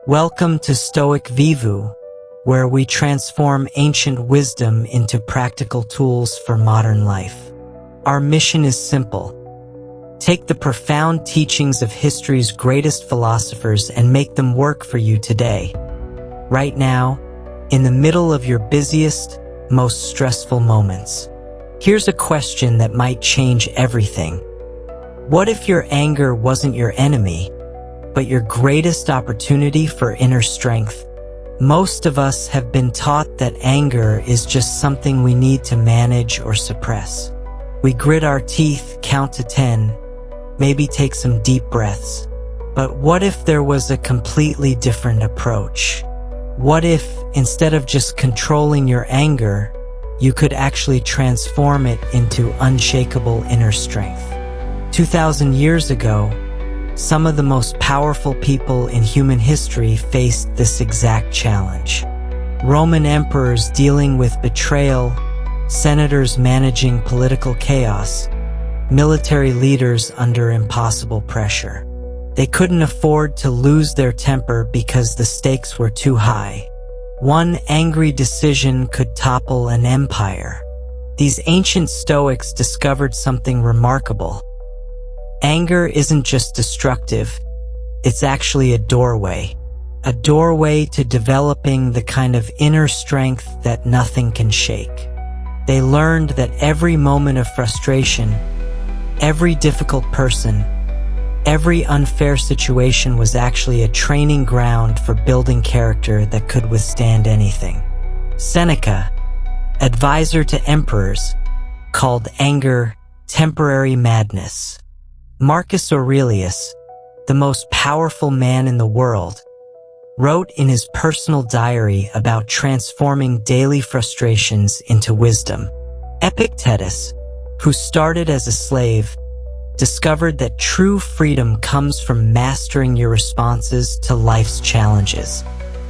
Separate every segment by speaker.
Speaker 1: Welcome to Stoic Vivu, where we transform ancient wisdom into practical tools for modern life. Our mission is simple. Take the profound teachings of history's greatest philosophers and make them work for you today. Right now, in the middle of your busiest, most stressful moments. Here's a question that might change everything. What if your anger wasn't your enemy, but your greatest opportunity for inner strength? Most of us have been taught that anger is just something we need to manage or suppress. We grit our teeth, count to 10, maybe take some deep breaths. But what if there was a completely different approach? What if, instead of just controlling your anger, you could actually transform it into unshakable inner strength? 2,000 years ago, some of the most powerful people in human history faced this exact challenge. Roman emperors dealing with betrayal, senators managing political chaos, military leaders under impossible pressure. They couldn't afford to lose their temper because the stakes were too high. One angry decision could topple an empire. These ancient Stoics discovered something remarkable. Anger isn't just destructive, it's actually a doorway to developing the kind of inner strength that nothing can shake. They learned that every moment of frustration, every difficult person, every unfair situation was actually a training ground for building character that could withstand anything. Seneca, advisor to emperors, called anger temporary madness. Marcus Aurelius, the most powerful man in the world, wrote in his personal diary about transforming daily frustrations into wisdom. Epictetus, who started as a slave, discovered that true freedom comes from mastering your responses to life's challenges.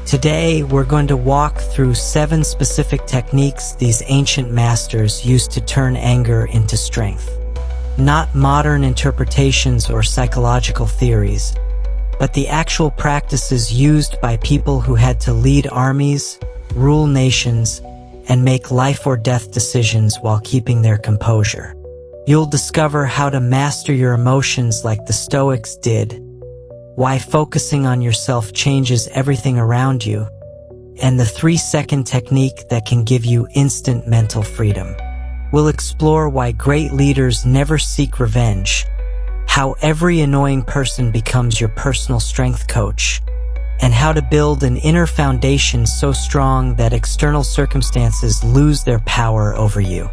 Speaker 1: Today, we're going to walk through 7 specific techniques these ancient masters used to turn anger into strength. Not modern interpretations or psychological theories, but the actual practices used by people who had to lead armies, rule nations, and make life or death decisions while keeping their composure. You'll discover how to master your emotions like the Stoics did, why focusing on yourself changes everything around you, and the 3-second technique that can give you instant mental freedom. We'll explore why great leaders never seek revenge, how every annoying person becomes your personal strength coach, and how to build an inner foundation so strong that external circumstances lose their power over you.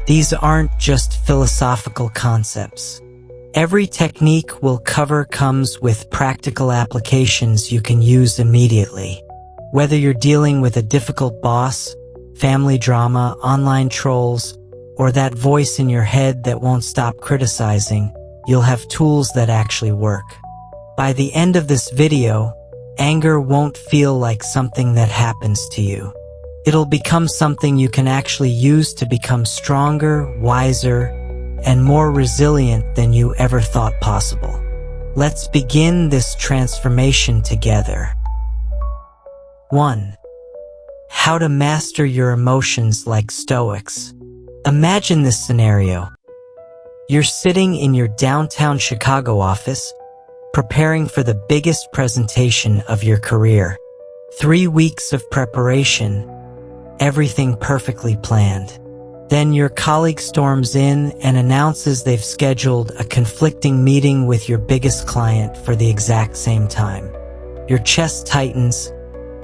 Speaker 1: These aren't just philosophical concepts. Every technique we'll cover comes with practical applications you can use immediately. Whether you're dealing with a difficult boss, family drama, online trolls, or that voice in your head that won't stop criticizing, you'll have tools that actually work. By the end of this video, anger won't feel like something that happens to you. It'll become something you can actually use to become stronger, wiser, and more resilient than you ever thought possible. Let's begin this transformation together. 1. How to master your emotions like Stoics. Imagine this scenario. You're sitting in your downtown Chicago office, preparing for the biggest presentation of your career. 3 weeks of preparation, everything perfectly planned. Then your colleague storms in and announces they've scheduled a conflicting meeting with your biggest client for the exact same time. Your chest tightens,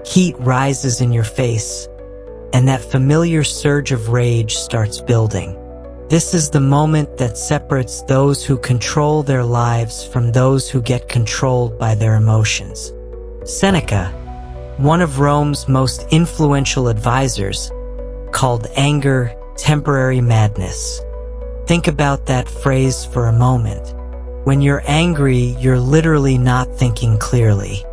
Speaker 1: heat rises in your face, and that familiar surge of rage starts building. This is the moment that separates those who control their lives from those who get controlled by their emotions. Seneca, one of Rome's most influential advisors, called anger temporary madness. Think about that phrase for a moment. When you're angry, you're literally not thinking clearly.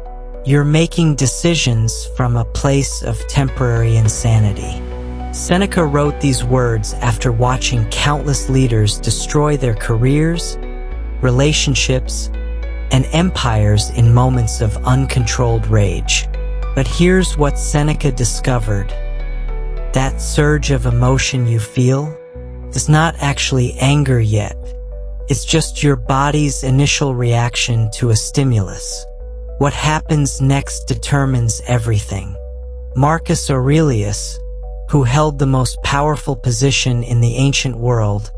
Speaker 1: You're making decisions from a place of temporary insanity. Seneca wrote these words after watching countless leaders destroy their careers, relationships, and empires in moments of uncontrolled rage. But here's what Seneca discovered. That surge of emotion you feel is not actually anger yet. It's just your body's initial reaction to a stimulus. What happens next determines everything. Marcus Aurelius, who held the most powerful position in the ancient world,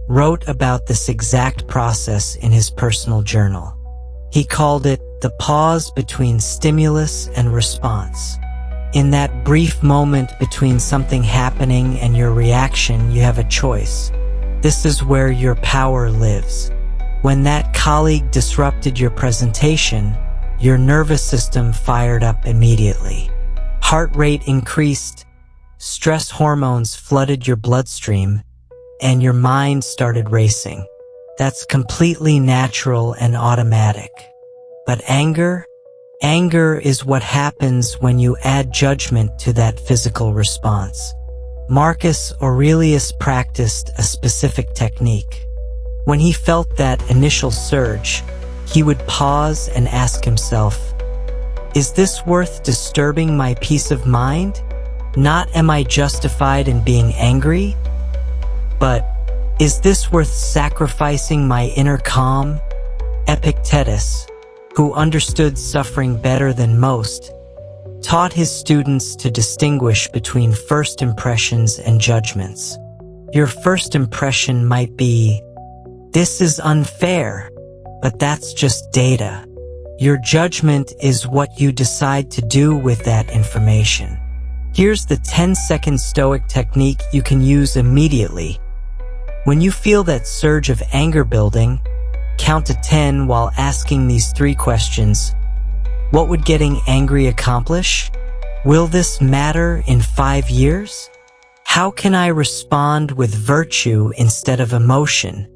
Speaker 1: wrote about this exact process in his personal journal. He called it the pause between stimulus and response. In that brief moment between something happening and your reaction, you have a choice. This is where your power lives. When that colleague disrupted your presentation, your nervous system fired up immediately. Heart rate increased, stress hormones flooded your bloodstream, and your mind started racing. That's completely natural and automatic. But anger is what happens when you add judgment to that physical response. Marcus Aurelius practiced a specific technique. When he felt that initial surge, he would pause and ask himself, is this worth disturbing my peace of mind? Not am I justified in being angry, but is this worth sacrificing my inner calm? Epictetus, who understood suffering better than most, taught his students to distinguish between first impressions and judgments. Your first impression might be, this is unfair, but that's just data. Your judgment is what you decide to do with that information. Here's the 10-second Stoic technique you can use immediately. When you feel that surge of anger building, count to 10 while asking these 3 questions. What would getting angry accomplish? Will this matter in 5 years? How can I respond with virtue instead of emotion?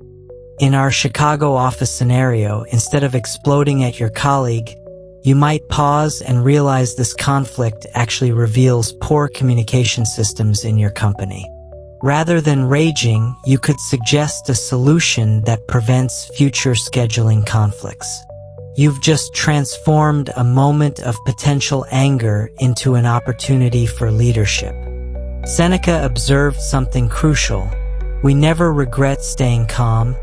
Speaker 1: In our Chicago office scenario, instead of exploding at your colleague, you might pause and realize this conflict actually reveals poor communication systems in your company. Rather than raging, you could suggest a solution that prevents future scheduling conflicts. You've just transformed a moment of potential anger into an opportunity for leadership. Seneca observed something crucial. We never regret staying calm,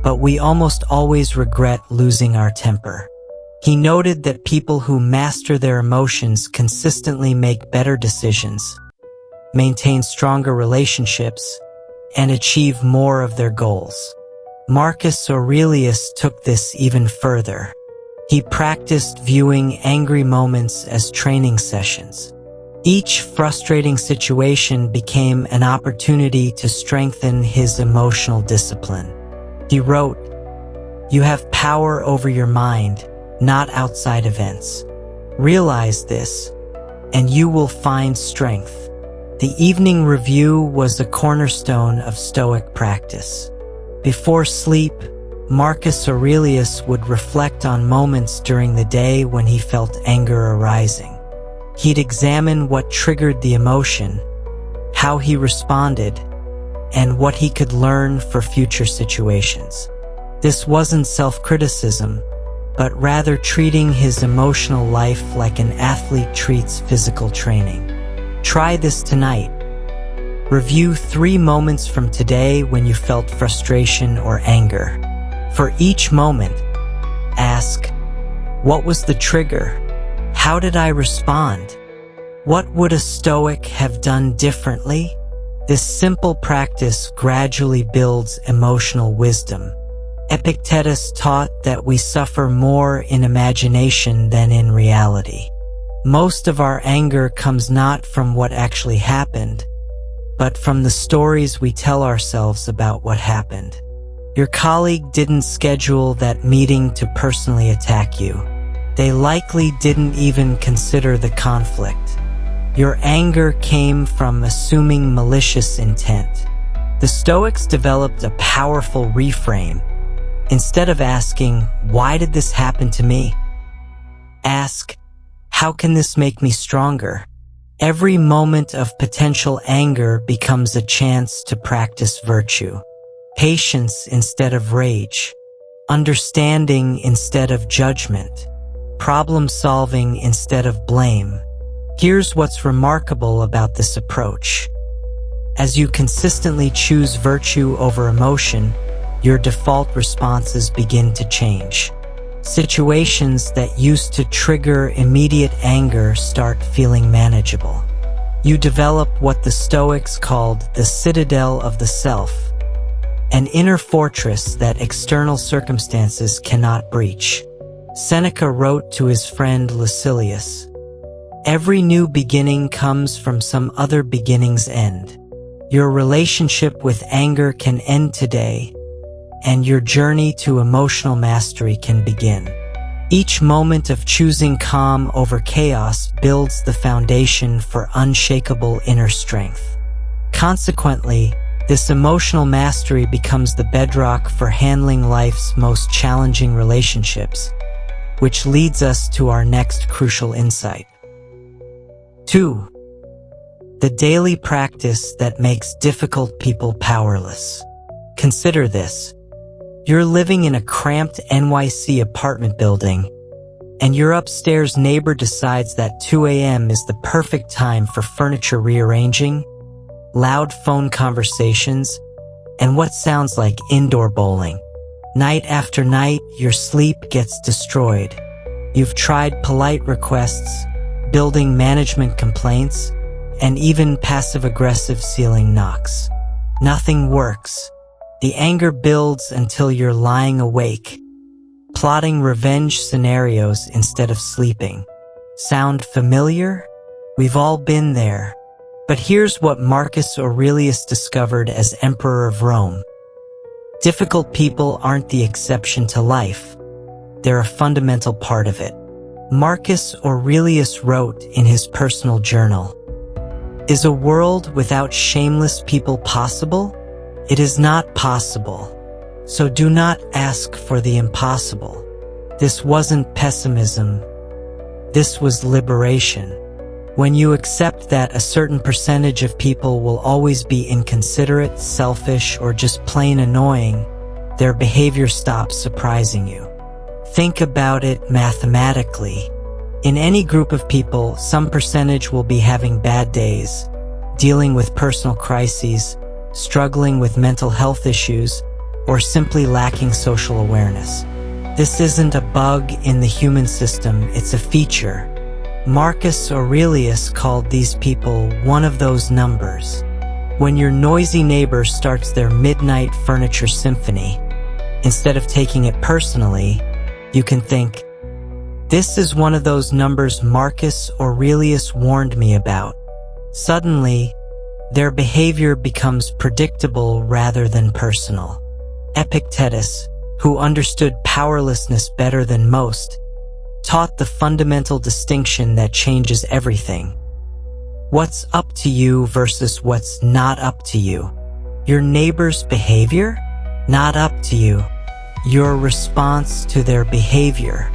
Speaker 1: but we almost always regret losing our temper. He noted that people who master their emotions consistently make better decisions, maintain stronger relationships, and achieve more of their goals. Marcus Aurelius took this even further. He practiced viewing angry moments as training sessions. Each frustrating situation became an opportunity to strengthen his emotional discipline. He wrote, "You have power over your mind, not outside events. Realize this, and you will find strength." The evening review was a cornerstone of Stoic practice. Before sleep, Marcus Aurelius would reflect on moments during the day when he felt anger arising. He'd examine what triggered the emotion, how he responded, and what he could learn for future situations. This wasn't self-criticism, but rather treating his emotional life like an athlete treats physical training. Try this tonight. Review 3 moments from today when you felt frustration or anger. For each moment, ask, what was the trigger? How did I respond? What would a Stoic have done differently? This simple practice gradually builds emotional wisdom. Epictetus taught that we suffer more in imagination than in reality. Most of our anger comes not from what actually happened, but from the stories we tell ourselves about what happened. Your colleague didn't schedule that meeting to personally attack you. They likely didn't even consider the conflict. Your anger came from assuming malicious intent. The Stoics developed a powerful reframe. Instead of asking, why did this happen to me? Ask, how can this make me stronger? Every moment of potential anger becomes a chance to practice virtue. Patience instead of rage. understanding instead of judgment, problem-solving instead of blame. Here's what's remarkable about this approach. As you consistently choose virtue over emotion, your default responses begin to change. Situations that used to trigger immediate anger start feeling manageable. You develop what the Stoics called the citadel of the self, an inner fortress that external circumstances cannot breach. Seneca wrote to his friend Lucilius, "Every new beginning comes from some other beginning's end. Your relationship with anger can end today, and your journey to emotional mastery can begin." Each moment of choosing calm over chaos builds the foundation for unshakable inner strength. Consequently, this emotional mastery becomes the bedrock for handling life's most challenging relationships, which leads us to our next crucial insight. 2. The daily practice that makes difficult people powerless. Consider this. You're living in a cramped NYC apartment building, and your upstairs neighbor decides that 2 a.m. is the perfect time for furniture rearranging, loud phone conversations, and what sounds like indoor bowling. Night after night, your sleep gets destroyed. You've tried polite requests, building management complaints, and even passive-aggressive ceiling knocks. Nothing works. The anger builds until you're lying awake, plotting revenge scenarios instead of sleeping. Sound familiar? We've all been there. But here's what Marcus Aurelius discovered as Emperor of Rome. Difficult people aren't the exception to life. They're a fundamental part of it. Marcus Aurelius wrote in his personal journal, "Is a world without shameless people possible? It is not possible. So do not ask for the impossible." This wasn't pessimism. This was liberation. When you accept that a certain percentage of people will always be inconsiderate, selfish, or just plain annoying, their behavior stops surprising you. Think about it mathematically. In any group of people, some percentage will be having bad days, dealing with personal crises, struggling with mental health issues, or simply lacking social awareness. This isn't a bug in the human system, it's a feature. Marcus Aurelius called these people one of those numbers. When your noisy neighbor starts their midnight furniture symphony, instead of taking it personally, you can think, "This is one of those numbers Marcus Aurelius warned me about." Suddenly, their behavior becomes predictable rather than personal. Epictetus, who understood powerlessness better than most, taught the fundamental distinction that changes everything. What's up to you versus what's not up to you. Your neighbor's behavior? Not up to you. Your response to their behavior?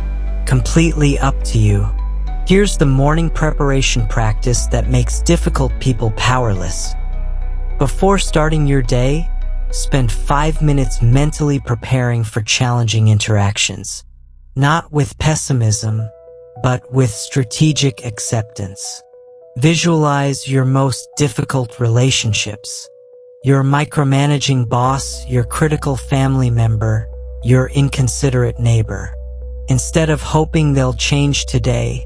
Speaker 1: Completely up to you. Here's the morning preparation practice that makes difficult people powerless. Before starting your day, spend 5 minutes mentally preparing for challenging interactions. Not with pessimism, but with strategic acceptance. Visualize your most difficult relationships. Your micromanaging boss, your critical family member, your inconsiderate neighbor. Instead of hoping they'll change today,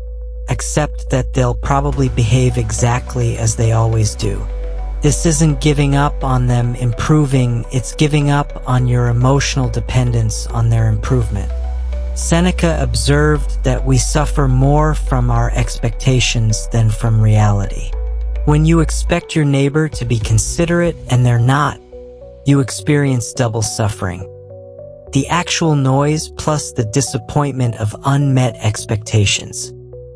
Speaker 1: accept that they'll probably behave exactly as they always do. This isn't giving up on them improving, it's giving up on your emotional dependence on their improvement. Seneca observed that we suffer more from our expectations than from reality. When you expect your neighbor to be considerate and they're not, you experience double suffering. The actual noise plus the disappointment of unmet expectations.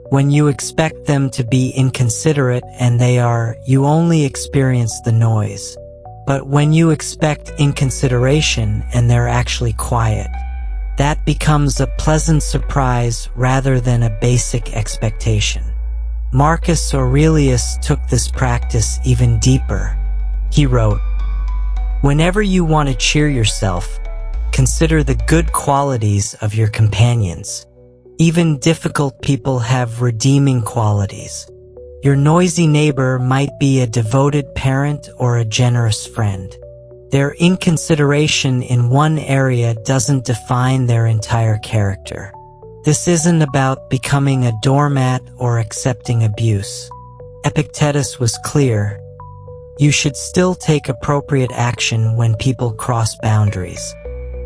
Speaker 1: When you expect them to be inconsiderate and they are, you only experience the noise. But when you expect inconsideration and they're actually quiet, that becomes a pleasant surprise rather than a basic expectation. Marcus Aurelius took this practice even deeper. He wrote, "Whenever you want to cheer yourself, Consider the good qualities of your companions. Even difficult people have redeeming qualities. Your noisy neighbor might be a devoted parent or a generous friend. Their inconsideration in one area doesn't define their entire character. This isn't about becoming a doormat or accepting abuse. Epictetus was clear. You should still take appropriate action when people cross boundaries.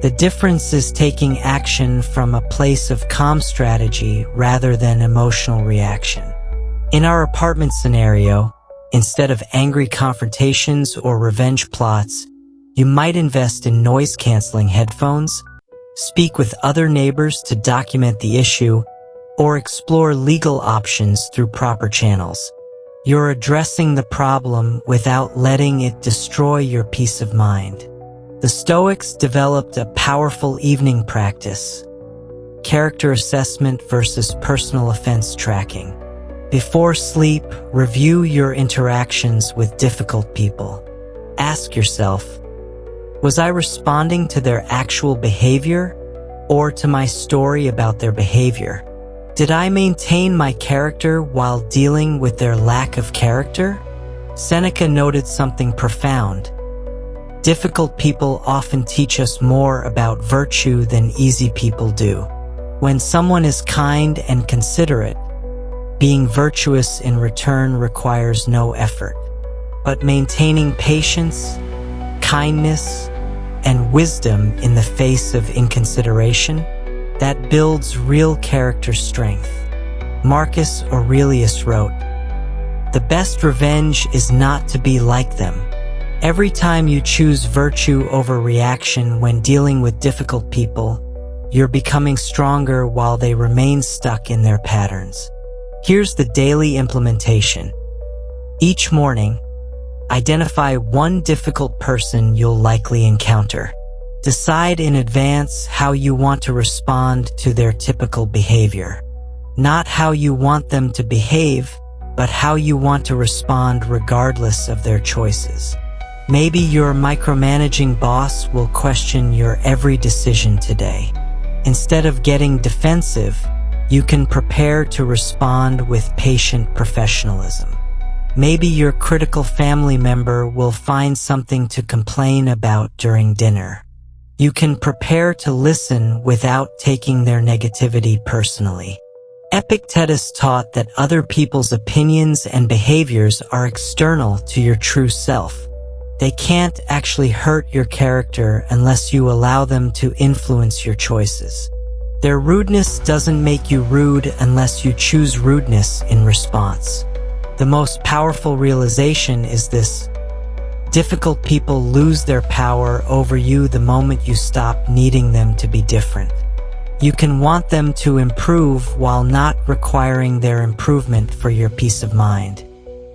Speaker 1: The difference is taking action from a place of calm strategy rather than emotional reaction. In our apartment scenario, instead of angry confrontations or revenge plots, you might invest in noise-canceling headphones, speak with other neighbors to document the issue, or explore legal options through proper channels. You're addressing the problem without letting it destroy your peace of mind. The Stoics developed a powerful evening practice: character assessment versus personal offense tracking. Before sleep, review your interactions with difficult people. Ask yourself, was I responding to their actual behavior or to my story about their behavior? Did I maintain my character while dealing with their lack of character? Seneca noted something profound. Difficult people often teach us more about virtue than easy people do. When someone is kind and considerate, being virtuous in return requires no effort. But maintaining patience, kindness, and wisdom in the face of inconsideration, that builds real character strength. Marcus Aurelius wrote, "The best revenge is not to be like them." Every time you choose virtue over reaction when dealing with difficult people, you're becoming stronger while they remain stuck in their patterns. Here's the daily implementation. Each morning, identify one difficult person you'll likely encounter. Decide in advance how you want to respond to their typical behavior. Not how you want them to behave, but how you want to respond regardless of their choices. Maybe your micromanaging boss will question your every decision today. Instead of getting defensive, you can prepare to respond with patient professionalism. Maybe your critical family member will find something to complain about during dinner. You can prepare to listen without taking their negativity personally. Epictetus taught that other people's opinions and behaviors are external to your true self. They can't actually hurt your character unless you allow them to influence your choices. Their rudeness doesn't make you rude unless you choose rudeness in response. The most powerful realization is this: difficult people lose their power over you the moment you stop needing them to be different. You can want them to improve while not requiring their improvement for your peace of mind.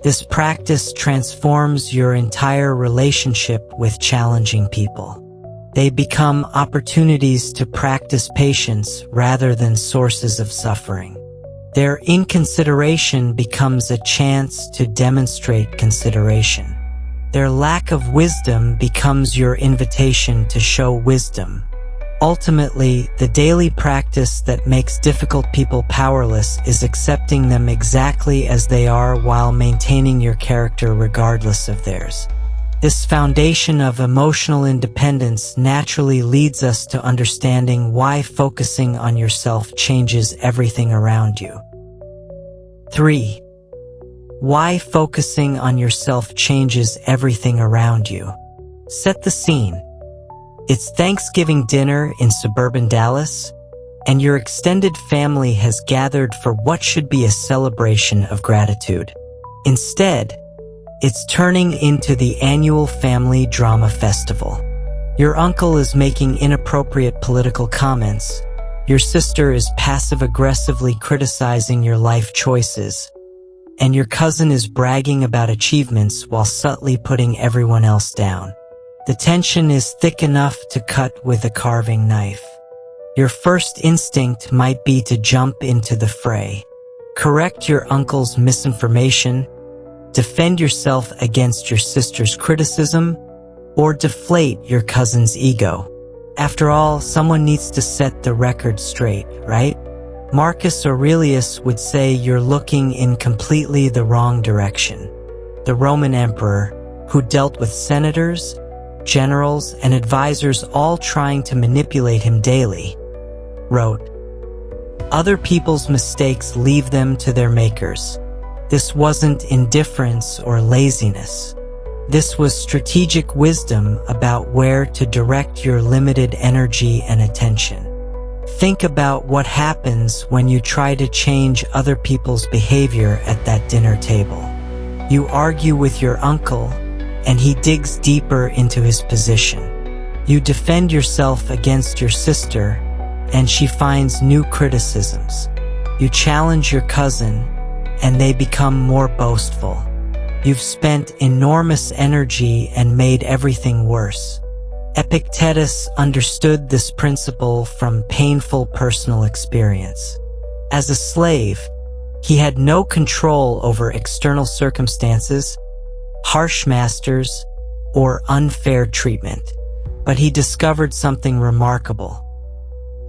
Speaker 1: This practice transforms your entire relationship with challenging people. They become opportunities to practice patience rather than sources of suffering. Their inconsideration becomes a chance to demonstrate consideration. Their lack of wisdom becomes your invitation to show wisdom. Ultimately, the daily practice that makes difficult people powerless is accepting them exactly as they are while maintaining your character regardless of theirs. This foundation of emotional independence naturally leads us to understanding why focusing on yourself changes everything around you. 3. Why focusing on yourself changes everything around you. Set the scene. It's Thanksgiving dinner in suburban Dallas, and your extended family has gathered for what should be a celebration of gratitude. Instead, it's turning into the annual family drama festival. Your uncle is making inappropriate political comments. Your sister is passive-aggressively criticizing your life choices. And your cousin is bragging about achievements while subtly putting everyone else down. The tension is thick enough to cut with a carving knife. Your first instinct might be to jump into the fray. Correct your uncle's misinformation, defend yourself against your sister's criticism, or deflate your cousin's ego. After all, someone needs to set the record straight, right? Marcus Aurelius would say you're looking in completely the wrong direction. The Roman emperor, who dealt with senators, generals, and advisors all trying to manipulate him daily, wrote, "Other people's mistakes leave them to their makers." This wasn't indifference or laziness. This was strategic wisdom about where to direct your limited energy and attention. Think about what happens when you try to change other people's behavior at that dinner table. You argue with your uncle, and he digs deeper into his position. You defend yourself against your sister, and she finds new criticisms. You challenge your cousin, and they become more boastful. You've spent enormous energy and made everything worse. Epictetus understood this principle from painful personal experience. As a slave, he had no control over external circumstances, harsh masters, or unfair treatment. But he discovered something remarkable.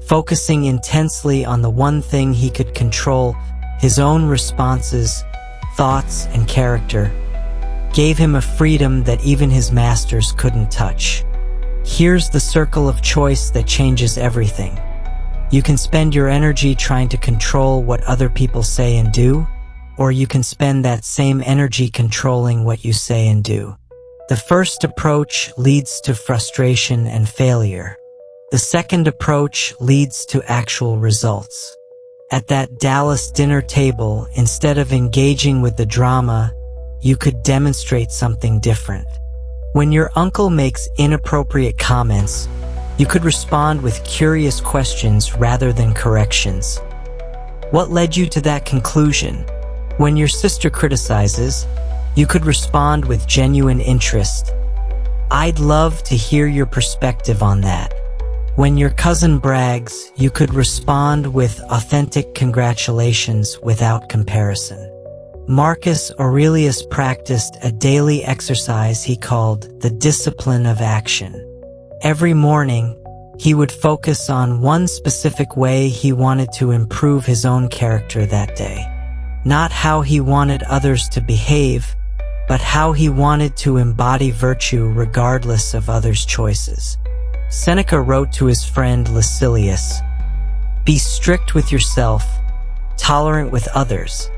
Speaker 1: Focusing intensely on the one thing he could control, his own responses, thoughts, and character, gave him a freedom that even his masters couldn't touch. Here's the circle of choice that changes everything. You can spend your energy trying to control what other people say and do, or you can spend that same energy controlling what you say and do. The first approach leads to frustration and failure. The second approach leads to actual results. At that Dallas dinner table, instead of engaging with the drama, you could demonstrate something different. When your uncle makes inappropriate comments, you could respond with curious questions rather than corrections. What led you to that conclusion? When your sister criticizes, you could respond with genuine interest. I'd love to hear your perspective on that. When your cousin brags, you could respond with authentic congratulations without comparison. Marcus Aurelius practiced a daily exercise he called the discipline of action. Every morning, he would focus on one specific way he wanted to improve his own character that day. Not how he wanted others to behave, but how he wanted to embody virtue regardless of others' choices. Seneca wrote to his friend Lucilius, "Be strict with yourself, tolerant with others."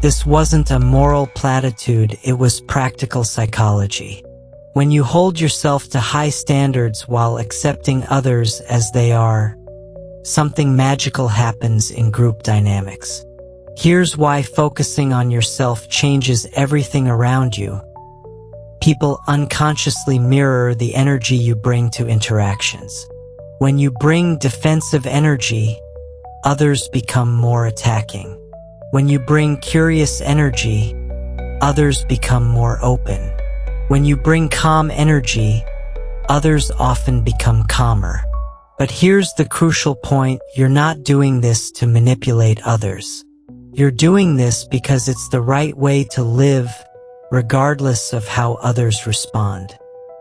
Speaker 1: This wasn't a moral platitude, it was practical psychology. When you hold yourself to high standards while accepting others as they are, something magical happens in group dynamics. Here's why focusing on yourself changes everything around you. People unconsciously mirror the energy you bring to interactions. When you bring defensive energy, others become more attacking. When you bring curious energy, others become more open. When you bring calm energy, others often become calmer. But here's the crucial point, you're not doing this to manipulate others. You're doing this because it's the right way to live, regardless of how others respond.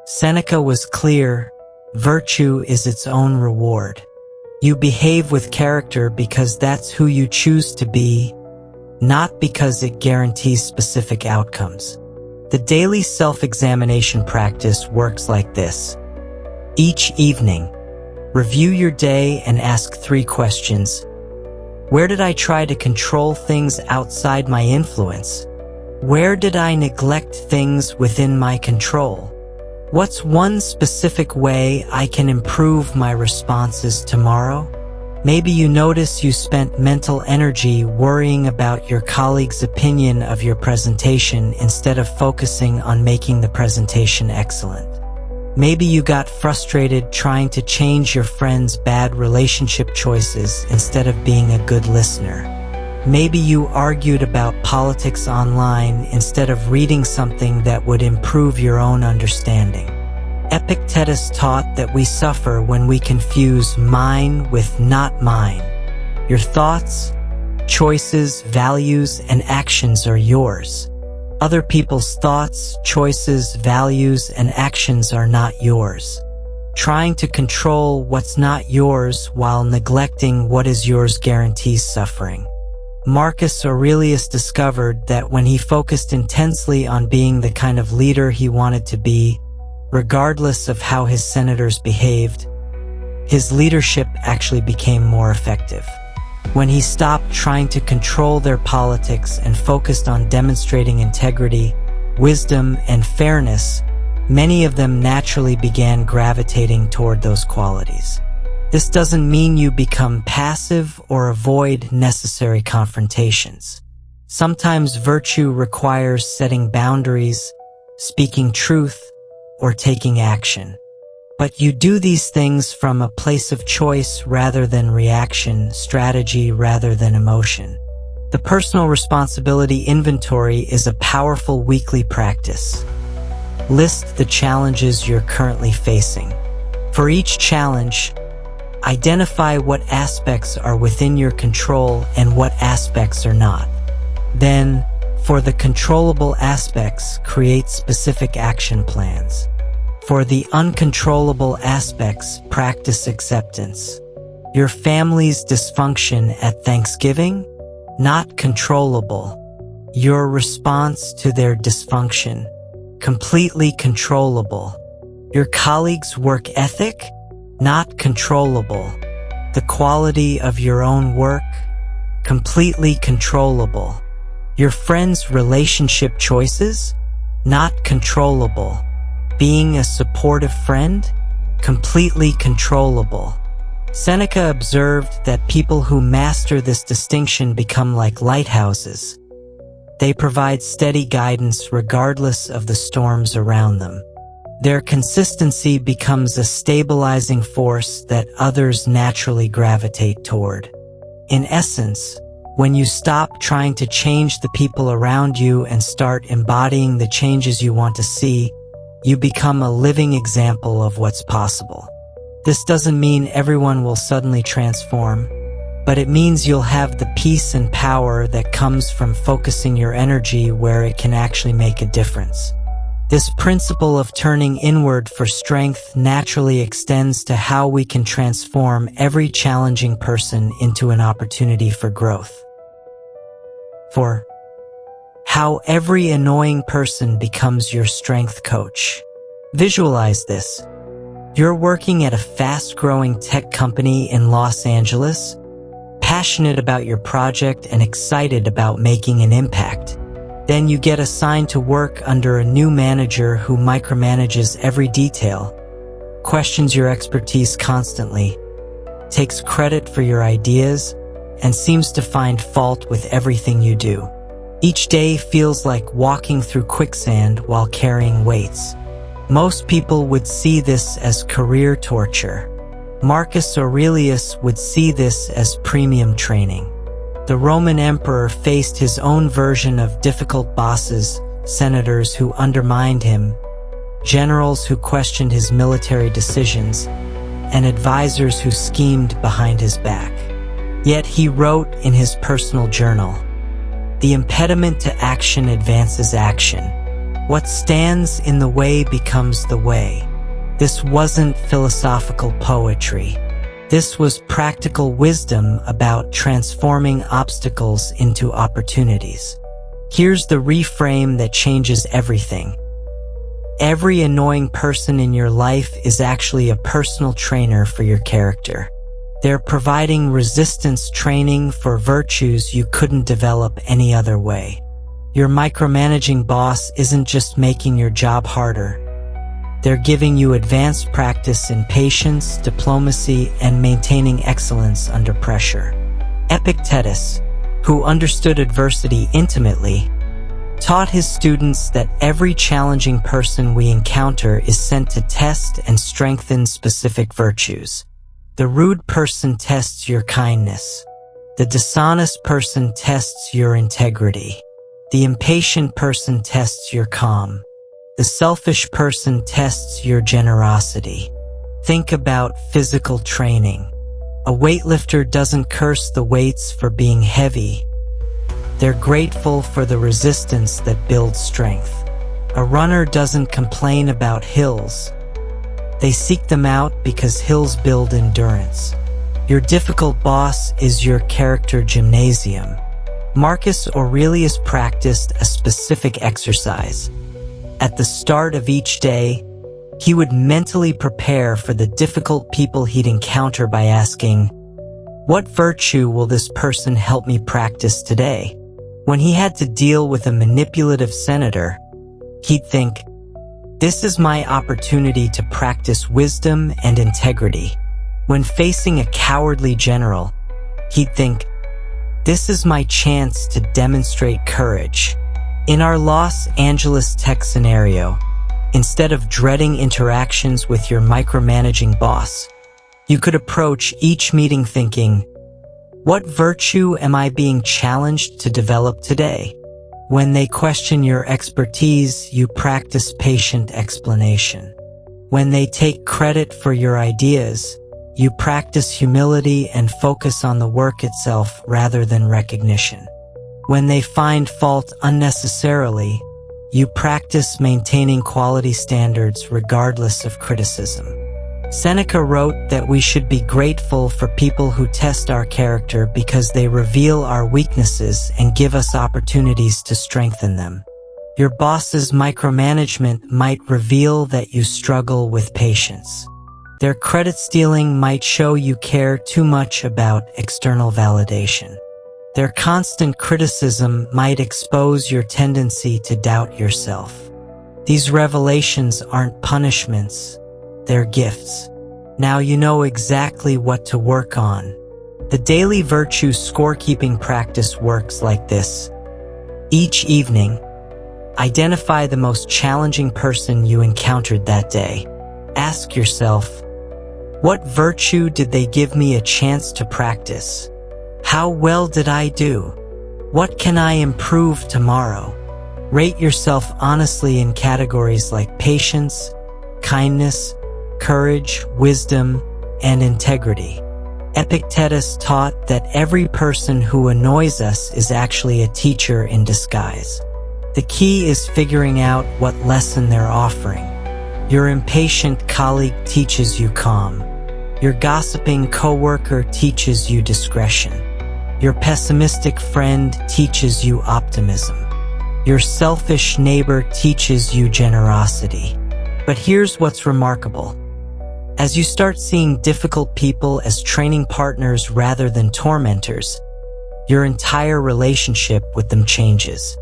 Speaker 1: Seneca was clear, virtue is its own reward. You behave with character because that's who you choose to be, not because it guarantees specific outcomes. The daily self-examination practice works like this. Each evening, review your day and ask 3 questions. Where did I try to control things outside my influence? Where did I neglect things within my control? What's one specific way I can improve my responses tomorrow? Maybe you notice you spent mental energy worrying about your colleague's opinion of your presentation instead of focusing on making the presentation excellent. Maybe you got frustrated trying to change your friend's bad relationship choices instead of being a good listener. Maybe you argued about politics online instead of reading something that would improve your own understanding. Epictetus taught that we suffer when we confuse mine with not mine. Your thoughts, choices, values, and actions are yours. Other people's thoughts, choices, values, and actions are not yours. Trying to control what's not yours while neglecting what is yours guarantees suffering. Marcus Aurelius discovered that when he focused intensely on being the kind of leader he wanted to be, regardless of how his senators behaved, his leadership actually became more effective. When he stopped trying to control their politics and focused on demonstrating integrity, wisdom, and fairness, many of them naturally began gravitating toward those qualities. This doesn't mean you become passive or avoid necessary confrontations. Sometimes virtue requires setting boundaries, speaking truth, or taking action. But you do these things from a place of choice rather than reaction, strategy rather than emotion. The personal responsibility inventory is a powerful weekly practice. List the challenges you're currently facing. For each challenge, identify what aspects are within your control and what aspects are not. Then, for the controllable aspects, create specific action plans. For the uncontrollable aspects, practice acceptance. Your family's dysfunction at Thanksgiving? Not controllable. Your response to their dysfunction? Completely controllable. Your colleague's work ethic? Not controllable. The quality of your own work? Completely controllable. Your friend's relationship choices? Not controllable. Being a supportive friend? Completely controllable. Seneca observed that people who master this distinction become like lighthouses. They provide steady guidance regardless of the storms around them. Their consistency becomes a stabilizing force that others naturally gravitate toward. In essence, when you stop trying to change the people around you and start embodying the changes you want to see, you become a living example of what's possible. This doesn't mean everyone will suddenly transform, but it means you'll have the peace and power that comes from focusing your energy where it can actually make a difference. This principle of turning inward for strength naturally extends to how we can transform every challenging person into an opportunity for growth. 4. How every annoying person becomes your strength coach. Visualize this. You're working at a fast-growing tech company in Los Angeles, passionate about your project and excited about making an impact. Then you get assigned to work under a new manager who micromanages every detail, questions your expertise constantly, takes credit for your ideas, and seems to find fault with everything you do. Each day feels like walking through quicksand while carrying weights. Most people would see this as career torture. Marcus Aurelius would see this as premium training. The Roman emperor faced his own version of difficult bosses, senators who undermined him, generals who questioned his military decisions, and advisors who schemed behind his back. Yet he wrote in his personal journal, "The impediment to action advances action. What stands in the way becomes the way." This wasn't philosophical poetry. This was practical wisdom about transforming obstacles into opportunities. Here's the reframe that changes everything. Every annoying person in your life is actually a personal trainer for your character. They're providing resistance training for virtues you couldn't develop any other way. Your micromanaging boss isn't just making your job harder. They're giving you advanced practice in patience, diplomacy, and maintaining excellence under pressure. Epictetus, who understood adversity intimately, taught his students that every challenging person we encounter is sent to test and strengthen specific virtues. The rude person tests your kindness. The dishonest person tests your integrity. The impatient person tests your calm. The selfish person tests your generosity. Think about physical training. A weightlifter doesn't curse the weights for being heavy. They're grateful for the resistance that builds strength. A runner doesn't complain about hills. They seek them out because hills build endurance. Your difficult boss is your character gymnasium. Marcus Aurelius practiced a specific exercise. At the start of each day, he would mentally prepare for the difficult people he'd encounter by asking, "What virtue will this person help me practice today?" When he had to deal with a manipulative senator, he'd think, "This is my opportunity to practice wisdom and integrity." When facing a cowardly general, he'd think, "This is my chance to demonstrate courage." In our Los Angeles tech scenario, instead of dreading interactions with your micromanaging boss, you could approach each meeting thinking, "What virtue am I being challenged to develop today?" When they question your expertise, you practice patient explanation. When they take credit for your ideas, you practice humility and focus on the work itself rather than recognition. When they find fault unnecessarily, you practice maintaining quality standards regardless of criticism. Seneca wrote that we should be grateful for people who test our character because they reveal our weaknesses and give us opportunities to strengthen them. Your boss's micromanagement might reveal that you struggle with patience. Their credit stealing might show you care too much about external validation. Their constant criticism might expose your tendency to doubt yourself. These revelations aren't punishments, they're gifts. Now you know exactly what to work on. The daily virtue scorekeeping practice works like this. Each evening, identify the most challenging person you encountered that day. Ask yourself, what virtue did they give me a chance to practice? How well did I do? What can I improve tomorrow? Rate yourself honestly in categories like patience, kindness, courage, wisdom, and integrity. Epictetus taught that every person who annoys us is actually a teacher in disguise. The key is figuring out what lesson they're offering. Your impatient colleague teaches you calm. Your gossiping coworker teaches you discretion. Your pessimistic friend teaches you optimism. Your selfish neighbor teaches you generosity. But here's what's remarkable. As you start seeing difficult people as training partners rather than tormentors, your entire relationship with them changes.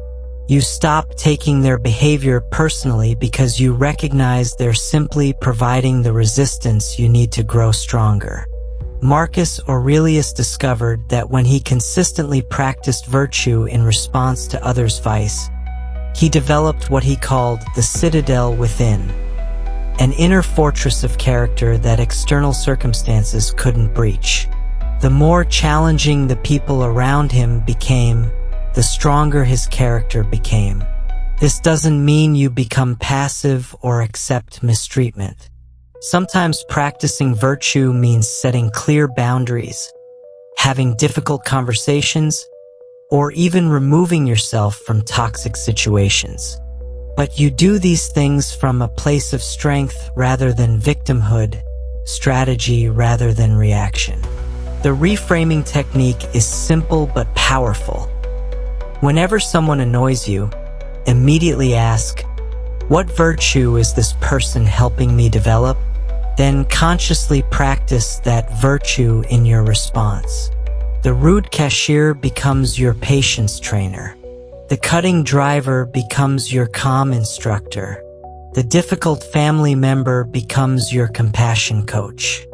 Speaker 1: You stop taking their behavior personally because you recognize they're simply providing the resistance you need to grow stronger. Marcus Aurelius discovered that when he consistently practiced virtue in response to others' vice, he developed what he called the citadel within, an inner fortress of character that external circumstances couldn't breach. The more challenging the people around him became, the stronger his character became. This doesn't mean you become passive or accept mistreatment. Sometimes practicing virtue means setting clear boundaries, having difficult conversations, or even removing yourself from toxic situations. But you do these things from a place of strength rather than victimhood, strategy rather than reaction. The reframing technique is simple but powerful. Whenever someone annoys you, immediately ask, "What virtue is this person helping me develop?" Then consciously practice that virtue in your response. The rude cashier becomes your patience trainer. The cutting driver becomes your calm instructor. The difficult family member becomes your compassion coach.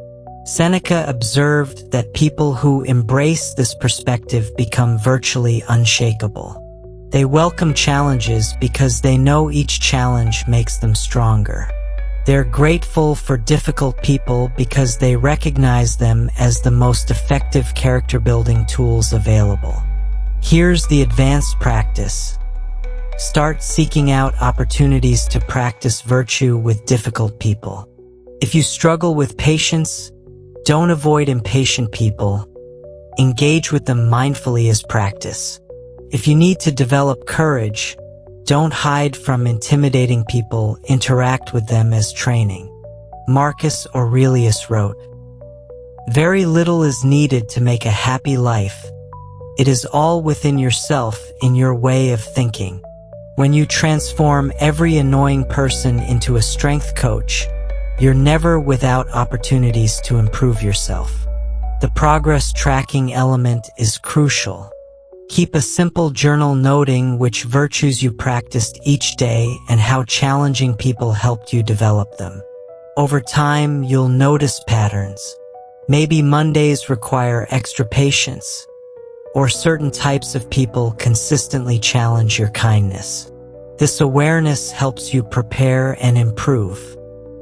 Speaker 1: Seneca observed that people who embrace this perspective become virtually unshakable. They welcome challenges because they know each challenge makes them stronger. They're grateful for difficult people because they recognize them as the most effective character-building tools available. Here's the advanced practice. Start seeking out opportunities to practice virtue with difficult people. If you struggle with patience, don't avoid impatient people. Engage with them mindfully as practice. If you need to develop courage, don't hide from intimidating people, interact with them as training. Marcus Aurelius wrote, "Very little is needed to make a happy life. It is all within yourself, in your way of thinking. When you transform every annoying person into a strength coach, you're never without opportunities to improve yourself." The progress tracking element is crucial. Keep a simple journal noting which virtues you practiced each day and how challenging people helped you develop them. Over time, you'll notice patterns. Maybe Mondays require extra patience, or certain types of people consistently challenge your kindness. This awareness helps you prepare and improve.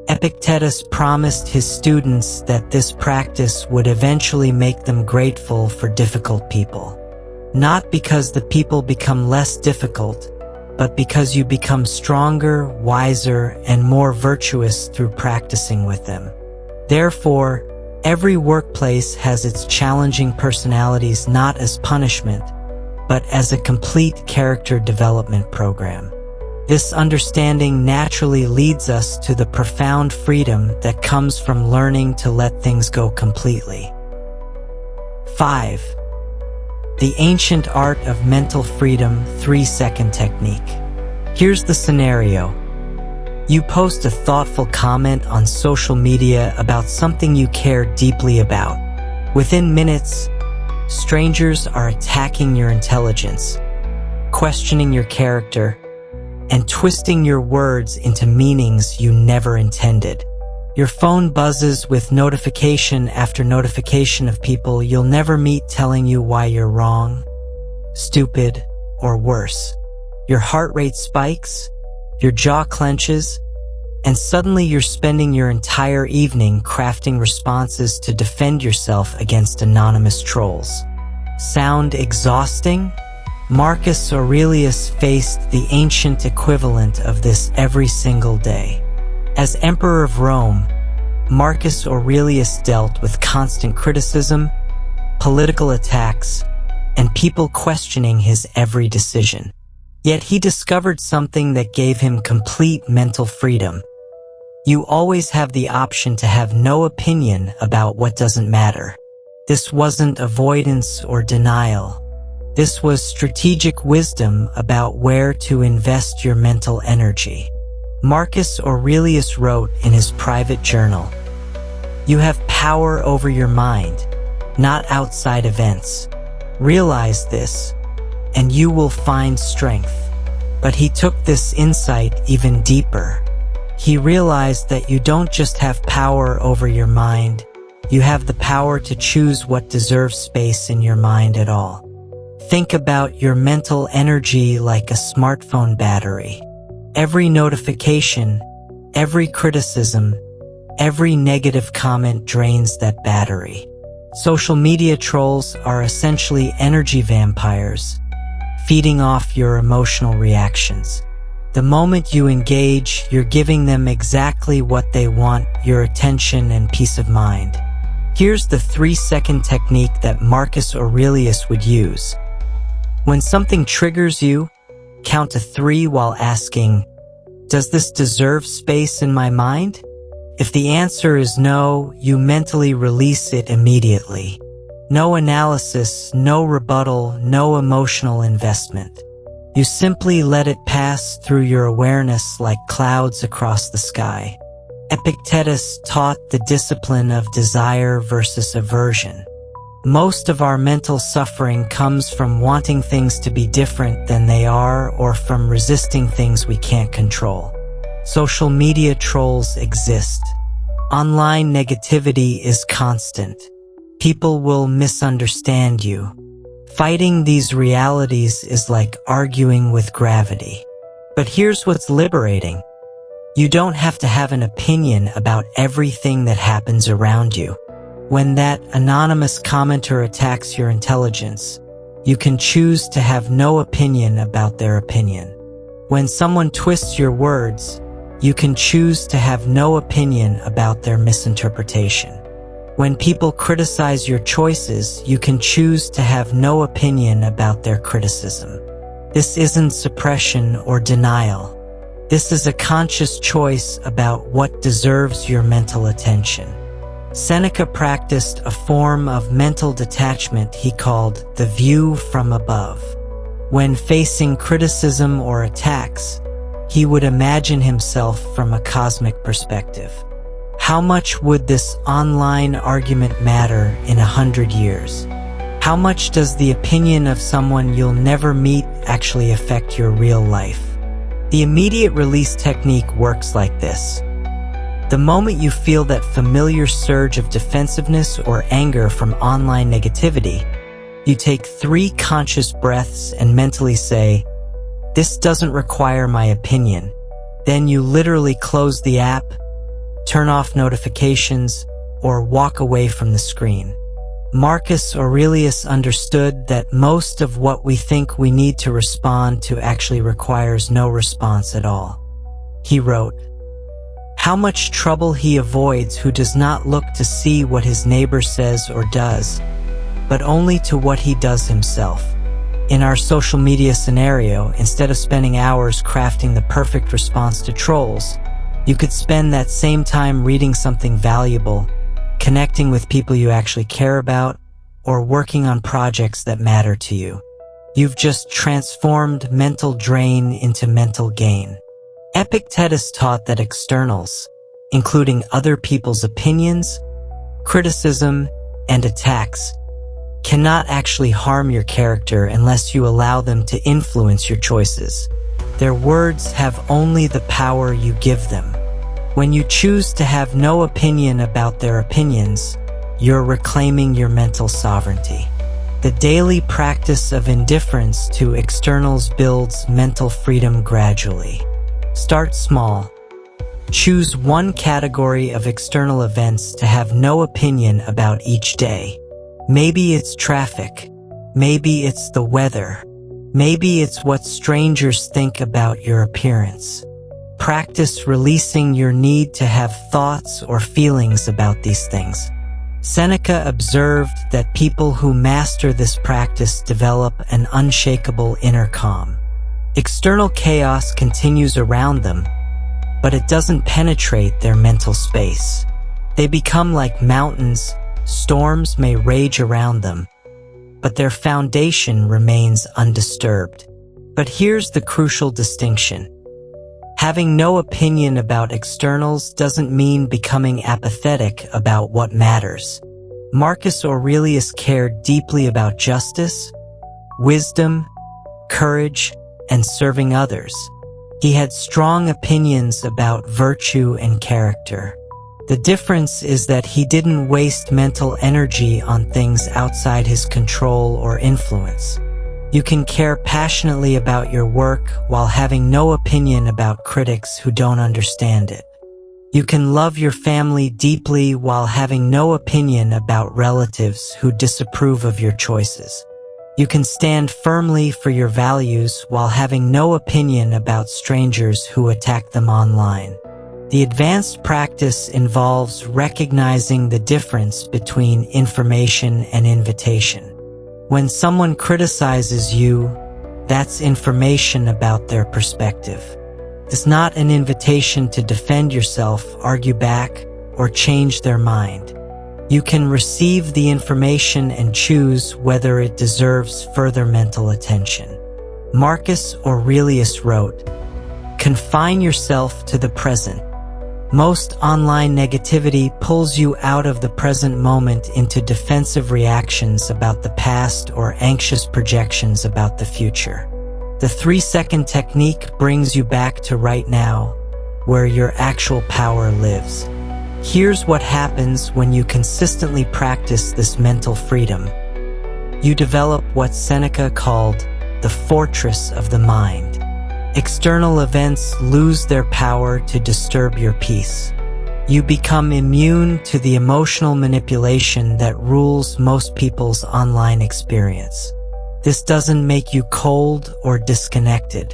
Speaker 1: Epictetus promised his students that this practice would eventually make them grateful for difficult people. Not because the people become less difficult, but because you become stronger, wiser, and more virtuous through practicing with them. Therefore, every workplace has its challenging personalities not as punishment, but as a complete character development program. This understanding naturally leads us to the profound freedom that comes from learning to let things go completely. 5. The ancient art of mental freedom 3-second technique. Here's the scenario. You post a thoughtful comment on social media about something you care deeply about. Within minutes, strangers are attacking your intelligence, questioning your character, and twisting your words into meanings you never intended. Your phone buzzes with notification after notification of people you'll never meet telling you why you're wrong, stupid, or worse. Your heart rate spikes, your jaw clenches, and suddenly you're spending your entire evening crafting responses to defend yourself against anonymous trolls. Sound exhausting? Marcus Aurelius faced the ancient equivalent of this every single day. As Emperor of Rome, Marcus Aurelius dealt with constant criticism, political attacks, and people questioning his every decision. Yet he discovered something that gave him complete mental freedom. You always have the option to have no opinion about what doesn't matter. This wasn't avoidance or denial. This was strategic wisdom about where to invest your mental energy. Marcus Aurelius wrote in his private journal, "You have power over your mind, not outside events. Realize this, and you will find strength." But he took this insight even deeper. He realized that you don't just have power over your mind, you have the power to choose what deserves space in your mind at all. Think about your mental energy like a smartphone battery. Every notification, every criticism, every negative comment drains that battery. Social media trolls are essentially energy vampires, feeding off your emotional reactions. The moment you engage, you're giving them exactly what they want, your attention and peace of mind. Here's the 3-second technique that Marcus Aurelius would use. When something triggers you, count to 3 while asking, "Does this deserve space in my mind?" If the answer is no, you mentally release it immediately. No analysis, no rebuttal, no emotional investment. You simply let it pass through your awareness like clouds across the sky. Epictetus taught the discipline of desire versus aversion. Most of our mental suffering comes from wanting things to be different than they are or from resisting things we can't control. Social media trolls exist. Online negativity is constant. People will misunderstand you. Fighting these realities is like arguing with gravity. But here's what's liberating. You don't have to have an opinion about everything that happens around you. When that anonymous commenter attacks your intelligence, you can choose to have no opinion about their opinion. When someone twists your words, you can choose to have no opinion about their misinterpretation. When people criticize your choices, you can choose to have no opinion about their criticism. This isn't suppression or denial. This is a conscious choice about what deserves your mental attention. Seneca practiced a form of mental detachment he called the view from above. When facing criticism or attacks, he would imagine himself from a cosmic perspective. How much would this online argument matter in 100 years? How much does the opinion of someone you'll never meet actually affect your real life? The immediate release technique works like this. The moment you feel that familiar surge of defensiveness or anger from online negativity, you take 3 conscious breaths and mentally say, "This doesn't require my opinion." Then you literally close the app, turn off notifications, or walk away from the screen. Marcus Aurelius understood that most of what we think we need to respond to actually requires no response at all. He wrote, "How much trouble he avoids who does not look to see what his neighbor says or does, but only to what he does himself." In our social media scenario, instead of spending hours crafting the perfect response to trolls, you could spend that same time reading something valuable, connecting with people you actually care about, or working on projects that matter to you. You've just transformed mental drain into mental gain. Epictetus taught that externals, including other people's opinions, criticism, and attacks, cannot actually harm your character unless you allow them to influence your choices. Their words have only the power you give them. When you choose to have no opinion about their opinions, you're reclaiming your mental sovereignty. The daily practice of indifference to externals builds mental freedom gradually. Start small. Choose one category of external events to have no opinion about each day. Maybe it's traffic. Maybe it's the weather. Maybe it's what strangers think about your appearance. Practice releasing your need to have thoughts or feelings about these things. Seneca observed that people who master this practice develop an unshakable inner calm. External chaos continues around them, but it doesn't penetrate their mental space. They become like mountains. Storms may rage around them, but their foundation remains undisturbed. But here's the crucial distinction. Having no opinion about externals doesn't mean becoming apathetic about what matters. Marcus Aurelius cared deeply about justice, wisdom, courage, and serving others. He had strong opinions about virtue and character. The difference is that he didn't waste mental energy on things outside his control or influence. You can care passionately about your work while having no opinion about critics who don't understand it. You can love your family deeply while having no opinion about relatives who disapprove of your choices. You can stand firmly for your values while having no opinion about strangers who attack them online. The advanced practice involves recognizing the difference between information and invitation. When someone criticizes you, that's information about their perspective. It's not an invitation to defend yourself, argue back, or change their mind. You can receive the information and choose whether it deserves further mental attention. Marcus Aurelius wrote, "Confine yourself to the present. Most online negativity pulls you out of the present moment into defensive reactions about the past or anxious projections about the future. The 3-second technique brings you back to right now, where your actual power lives." Here's what happens when you consistently practice this mental freedom. You develop what Seneca called the fortress of the mind. External events lose their power to disturb your peace. You become immune to the emotional manipulation that rules most people's online experience. This doesn't make you cold or disconnected.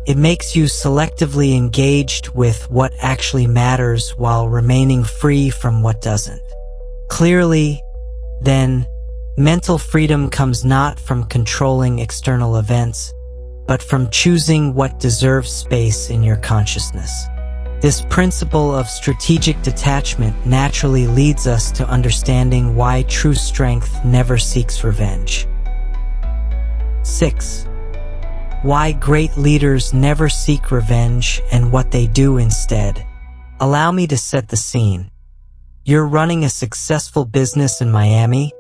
Speaker 1: It makes you selectively engaged with what actually matters while remaining free from what doesn't. Clearly, then, mental freedom comes not from controlling external events, but from choosing what deserves space in your consciousness. This principle of strategic detachment naturally leads us to understanding why true strength never seeks revenge. 6. Why great leaders never seek revenge and what they do instead. Allow me to set the scene. You're running a successful business in Miami,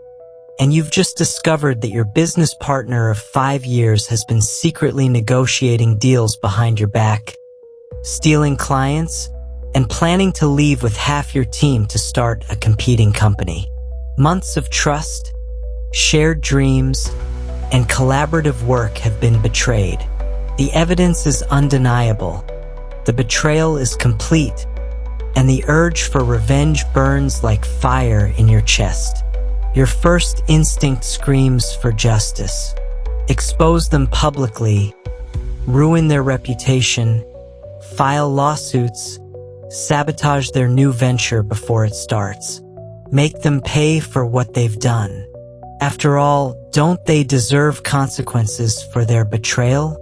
Speaker 1: and you've just discovered that your business partner of 5 years has been secretly negotiating deals behind your back, stealing clients, and planning to leave with half your team to start a competing company. Months of trust, shared dreams, and collaborative work have been betrayed. The evidence is undeniable. The betrayal is complete, and the urge for revenge burns like fire in your chest. Your first instinct screams for justice. Expose them publicly, ruin their reputation, file lawsuits, sabotage their new venture before it starts. Make them pay for what they've done. After all, don't they deserve consequences for their betrayal?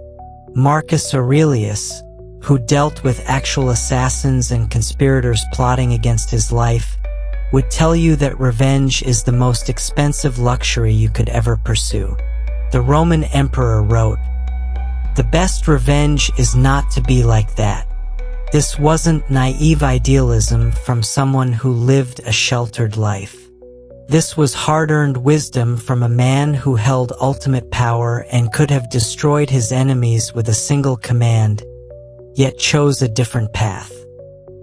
Speaker 1: Marcus Aurelius, who dealt with actual assassins and conspirators plotting against his life, would tell you that revenge is the most expensive luxury you could ever pursue. The Roman emperor wrote, "The best revenge is not to be like that." This wasn't naive idealism from someone who lived a sheltered life. This was hard-earned wisdom from a man who held ultimate power and could have destroyed his enemies with a single command, yet chose a different path.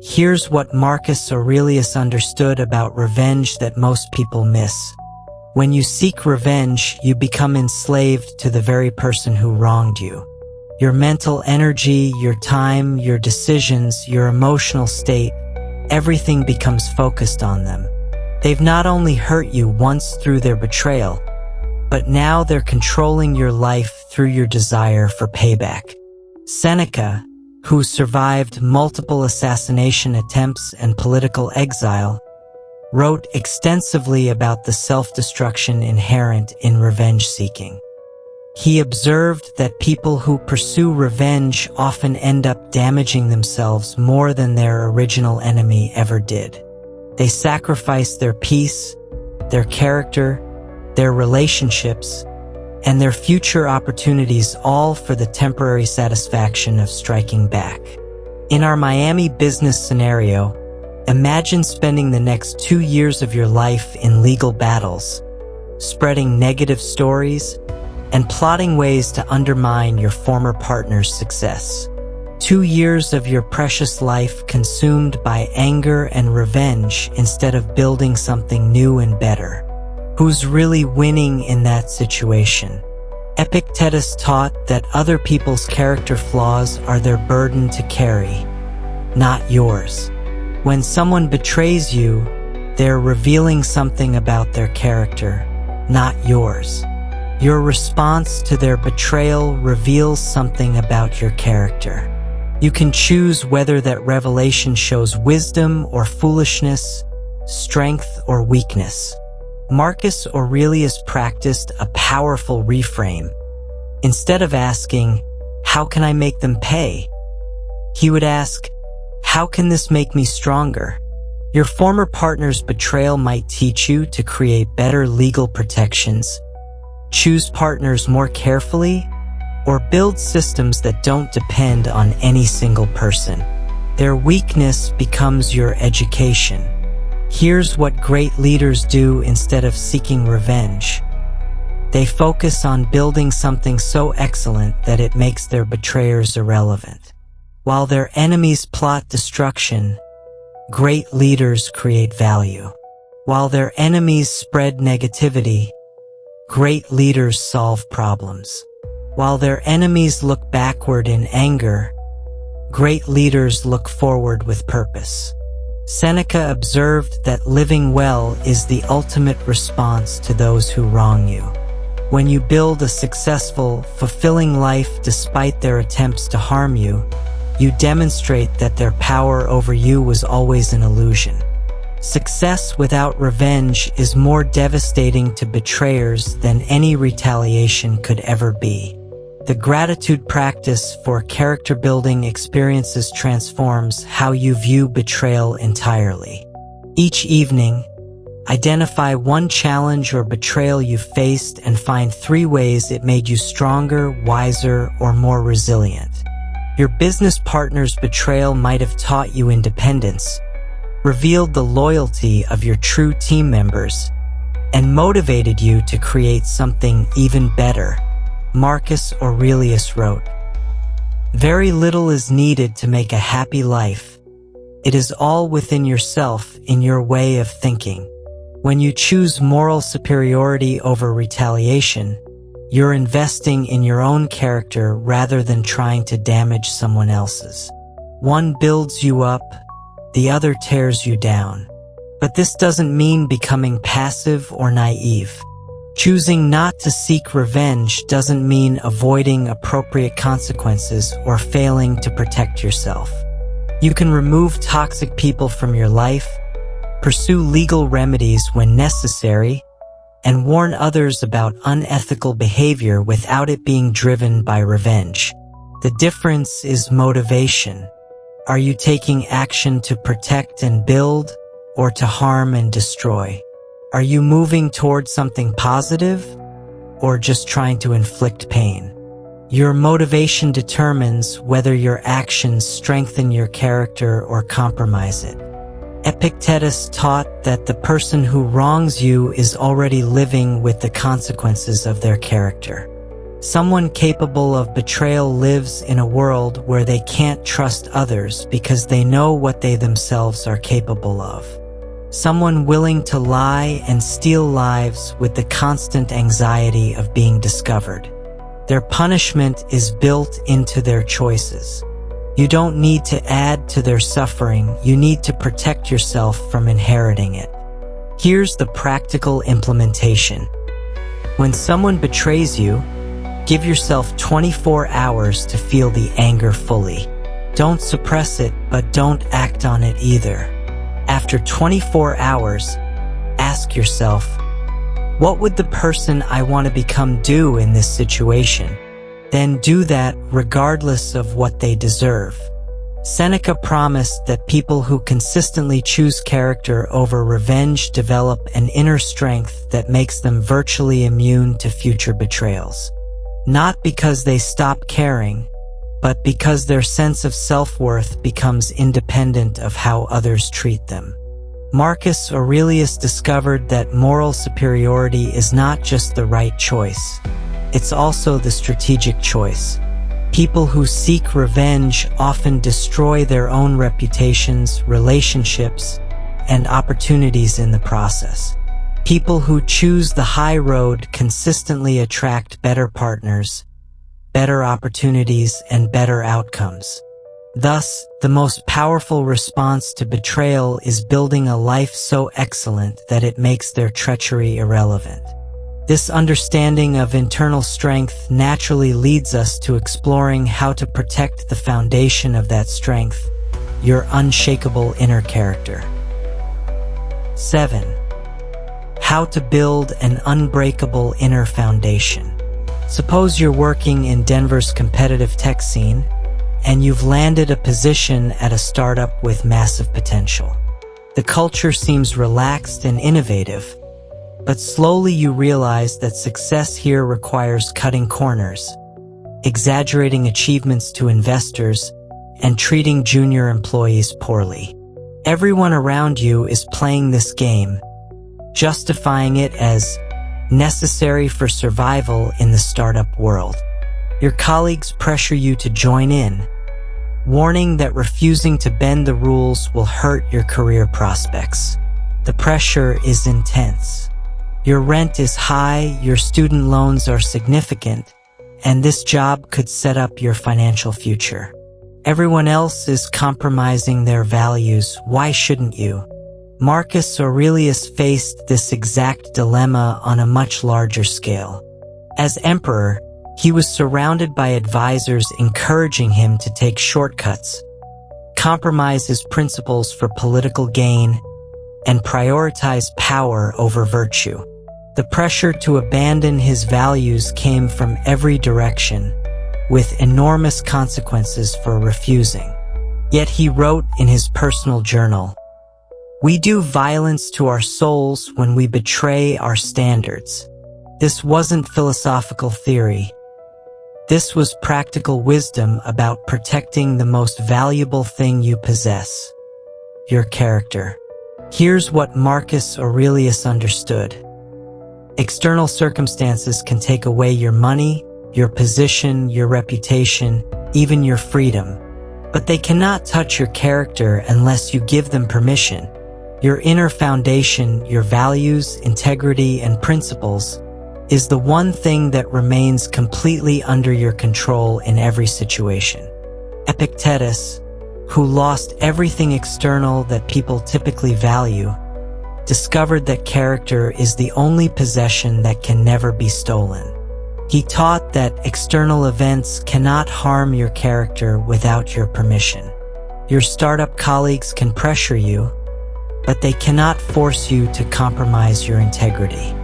Speaker 1: Here's what Marcus Aurelius understood about revenge that most people miss. When you seek revenge, you become enslaved to the very person who wronged you. Your mental energy, your time, your decisions, your emotional state, everything becomes focused on them. They've not only hurt you once through their betrayal, but now they're controlling your life through your desire for payback. Seneca, who survived multiple assassination attempts and political exile, wrote extensively about the self-destruction inherent in revenge-seeking. He observed that people who pursue revenge often end up damaging themselves more than their original enemy ever did. They sacrifice their peace, their character, their relationships, and their future opportunities, all for the temporary satisfaction of striking back. In our Miami business scenario, imagine spending the next 2 years of your life in legal battles, spreading negative stories, and plotting ways to undermine your former partner's success. 2 years of your precious life consumed by anger and revenge instead of building something new and better. Who's really winning in that situation? Epictetus taught that other people's character flaws are their burden to carry, not yours. When someone betrays you, they're revealing something about their character, not yours. Your response to their betrayal reveals something about your character. You can choose whether that revelation shows wisdom or foolishness, strength or weakness. Marcus Aurelius practiced a powerful reframe. Instead of asking, "How can I make them pay?" he would ask, "How can this make me stronger?" Your former partner's betrayal might teach you to create better legal protections, choose partners more carefully, or build systems that don't depend on any single person. Their weakness becomes your education. Here's what great leaders do instead of seeking revenge. They focus on building something so excellent that it makes their betrayers irrelevant. While their enemies plot destruction, great leaders create value. While their enemies spread negativity, great leaders solve problems. While their enemies look backward in anger, great leaders look forward with purpose. Seneca observed that living well is the ultimate response to those who wrong you. When you build a successful, fulfilling life despite their attempts to harm you, you demonstrate that their power over you was always an illusion. Success without revenge is more devastating to betrayers than any retaliation could ever be. The gratitude practice for character-building experiences transforms how you view betrayal entirely. Each evening, identify one challenge or betrayal you faced and find 3 ways it made you stronger, wiser, or more resilient. Your business partner's betrayal might have taught you independence, revealed the loyalty of your true team members, and motivated you to create something even better. Marcus Aurelius wrote, "Very little is needed to make a happy life. It is all within yourself, in your way of thinking." When you choose moral superiority over retaliation, you're investing in your own character rather than trying to damage someone else's. One builds you up, the other tears you down. But this doesn't mean becoming passive or naive. Choosing not to seek revenge doesn't mean avoiding appropriate consequences or failing to protect yourself. You can remove toxic people from your life, pursue legal remedies when necessary, and warn others about unethical behavior without it being driven by revenge. The difference is motivation. Are you taking action to protect and build, or to harm and destroy? Are you moving towards something positive, or just trying to inflict pain? Your motivation determines whether your actions strengthen your character or compromise it. Epictetus taught that the person who wrongs you is already living with the consequences of their character. Someone capable of betrayal lives in a world where they can't trust others because they know what they themselves are capable of. Someone willing to lie and steal lives with the constant anxiety of being discovered. Their punishment is built into their choices. You don't need to add to their suffering, you need to protect yourself from inheriting it. Here's the practical implementation. When someone betrays you, give yourself 24 hours to feel the anger fully. Don't suppress it, but don't act on it either. After 24 hours, ask yourself, what would the person I want to become do in this situation? Then do that regardless of what they deserve. Seneca promised that people who consistently choose character over revenge develop an inner strength that makes them virtually immune to future betrayals. Not because they stop caring, but because their sense of self-worth becomes independent of how others treat them. Marcus Aurelius discovered that moral superiority is not just the right choice. It's also the strategic choice. People who seek revenge often destroy their own reputations, relationships, and opportunities in the process. People who choose the high road consistently attract better partners, better opportunities, and better outcomes. Thus, the most powerful response to betrayal is building a life so excellent that it makes their treachery irrelevant. This understanding of internal strength naturally leads us to exploring how to protect the foundation of that strength, your unshakable inner character. 7. How to build an unbreakable inner foundation. Suppose you're working in Denver's competitive tech scene, and you've landed a position at a startup with massive potential. The culture seems relaxed and innovative, but slowly you realize that success here requires cutting corners, exaggerating achievements to investors, and treating junior employees poorly. Everyone around you is playing this game, justifying it as necessary for survival in the startup world. Your colleagues pressure you to join in, warning that refusing to bend the rules will hurt your career prospects. The pressure is intense. Your rent is high, your student loans are significant, and this job could set up your financial future. Everyone else is compromising their values. Why shouldn't you? Marcus Aurelius faced this exact dilemma on a much larger scale. As emperor, he was surrounded by advisors encouraging him to take shortcuts, compromise his principles for political gain, and prioritize power over virtue. The pressure to abandon his values came from every direction, with enormous consequences for refusing. Yet he wrote in his personal journal, "We do violence to our souls when we betray our standards." This wasn't philosophical theory. This was practical wisdom about protecting the most valuable thing you possess, your character. Here's what Marcus Aurelius understood. External circumstances can take away your money, your position, your reputation, even your freedom. But they cannot touch your character unless you give them permission. Your inner foundation, your values, integrity, and principles, is the one thing that remains completely under your control in every situation. Epictetus, who lost everything external that people typically value, discovered that character is the only possession that can never be stolen. He taught that external events cannot harm your character without your permission. Your startup colleagues can pressure you, but they cannot force you to compromise your integrity.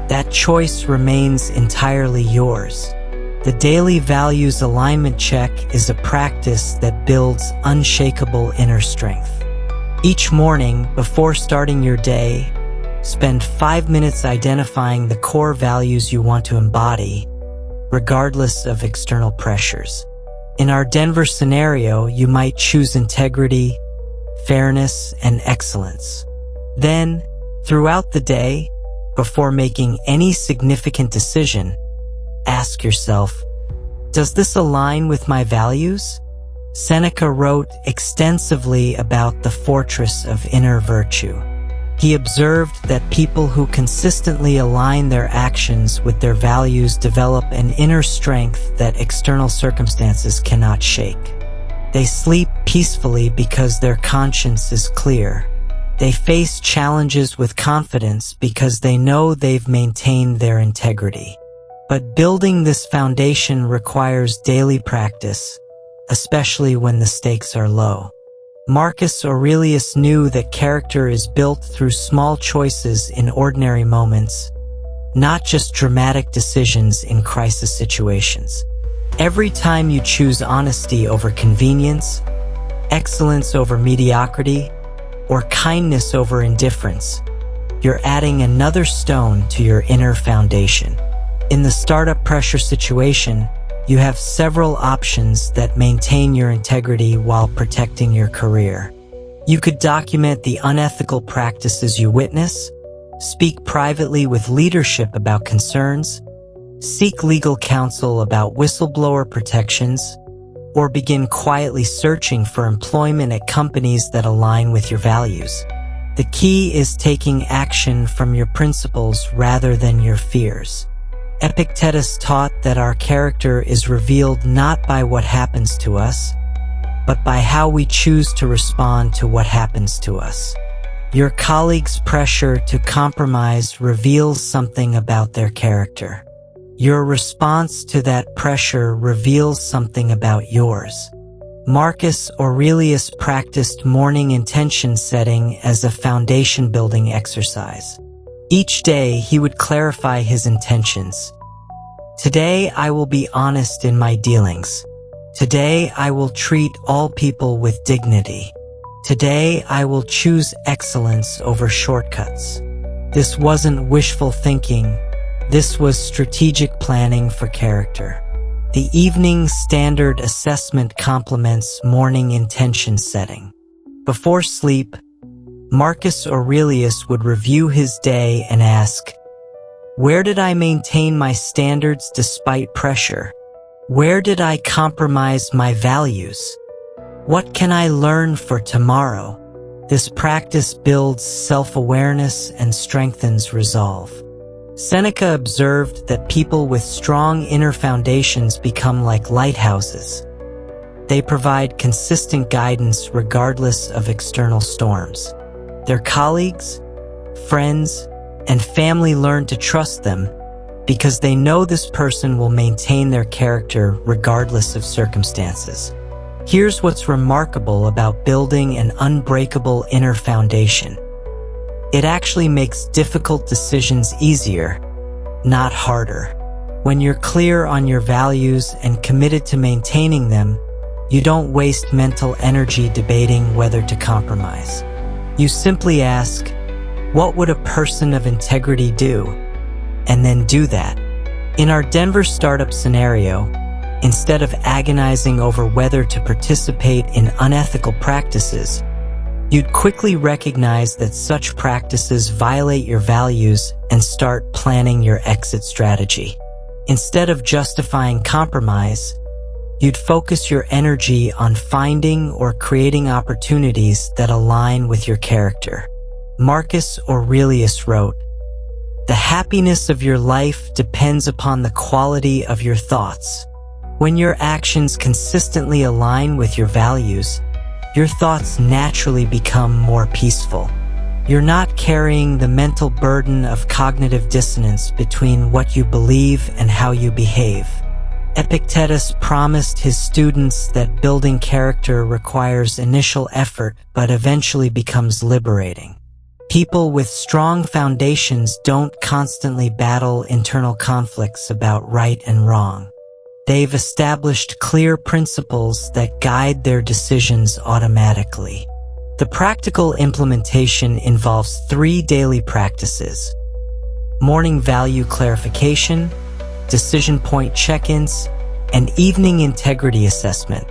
Speaker 1: That choice remains entirely yours. The daily values alignment check is a practice that builds unshakable inner strength. Each morning, before starting your day, spend 5 minutes identifying the core values you want to embody, regardless of external pressures. In our Denver scenario, you might choose integrity, fairness, and excellence. Then, throughout the day, before making any significant decision, ask yourself, does this align with my values? Seneca wrote extensively about the fortress of inner virtue. He observed that people who consistently align their actions with their values develop an inner strength that external circumstances cannot shake. They sleep peacefully because their conscience is clear. They face challenges with confidence because they know they've maintained their integrity. But building this foundation requires daily practice, especially when the stakes are low. Marcus Aurelius knew that character is built through small choices in ordinary moments, not just dramatic decisions in crisis situations. Every time you choose honesty over convenience, excellence over mediocrity, or kindness over indifference, you're adding another stone to your inner foundation. In the startup pressure situation, you have several options that maintain your integrity while protecting your career. You could document the unethical practices you witness, speak privately with leadership about concerns, seek legal counsel about whistleblower protections, or begin quietly searching for employment at companies that align with your values. The key is taking action from your principles rather than your fears. Epictetus taught that our character is revealed not by what happens to us, but by how we choose to respond to what happens to us. Your colleague's pressure to compromise reveals something about their character. Your response to that pressure reveals something about yours. Marcus Aurelius practiced morning intention setting as a foundation-building exercise. Each day, he would clarify his intentions. Today, I will be honest in my dealings. Today, I will treat all people with dignity. Today, I will choose excellence over shortcuts. This wasn't wishful thinking. This was strategic planning for character. The evening standard assessment complements morning intention setting. Before sleep, Marcus Aurelius would review his day and ask, where did I maintain my standards despite pressure? Where did I compromise my values? What can I learn for tomorrow? This practice builds self-awareness and strengthens resolve. Seneca observed that people with strong inner foundations become like lighthouses. They provide consistent guidance regardless of external storms. Their colleagues, friends, and family learn to trust them because they know this person will maintain their character regardless of circumstances. Here's what's remarkable about building an unbreakable inner foundation. It actually makes difficult decisions easier, not harder. When you're clear on your values and committed to maintaining them, you don't waste mental energy debating whether to compromise. You simply ask, what would a person of integrity do? And then do that. In our Denver startup scenario, instead of agonizing over whether to participate in unethical practices, you'd quickly recognize that such practices violate your values and start planning your exit strategy. Instead of justifying compromise, you'd focus your energy on finding or creating opportunities that align with your character. Marcus Aurelius wrote, "The happiness of your life depends upon the quality of your thoughts." When your actions consistently align with your values, your thoughts naturally become more peaceful. You're not carrying the mental burden of cognitive dissonance between what you believe and how you behave. Epictetus promised his students that building character requires initial effort but eventually becomes liberating. People with strong foundations don't constantly battle internal conflicts about right and wrong. They've established clear principles that guide their decisions automatically. The practical implementation involves 3 daily practices: morning value clarification, decision point check-ins, and evening integrity assessment.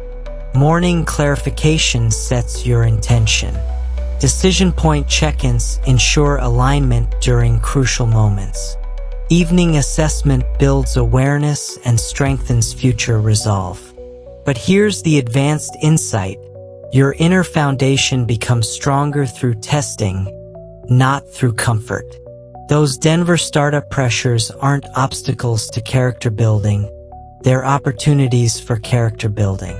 Speaker 1: Morning clarification sets your intention. Decision point check-ins ensure alignment during crucial moments. Evening assessment builds awareness and strengthens future resolve. But here's the advanced insight. Your inner foundation becomes stronger through testing, not through comfort. Those Denver startup pressures aren't obstacles to character building, they're opportunities for character building.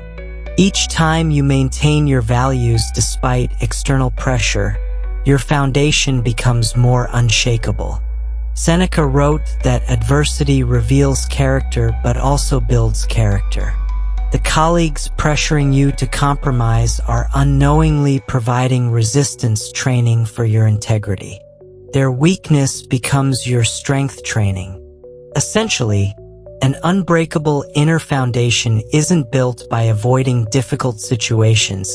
Speaker 1: Each time you maintain your values despite external pressure, your foundation becomes more unshakable. Seneca wrote that adversity reveals character but also builds character. The colleagues pressuring you to compromise are unknowingly providing resistance training for your integrity. Their weakness becomes your strength training. Essentially, an unbreakable inner foundation isn't built by avoiding difficult situations.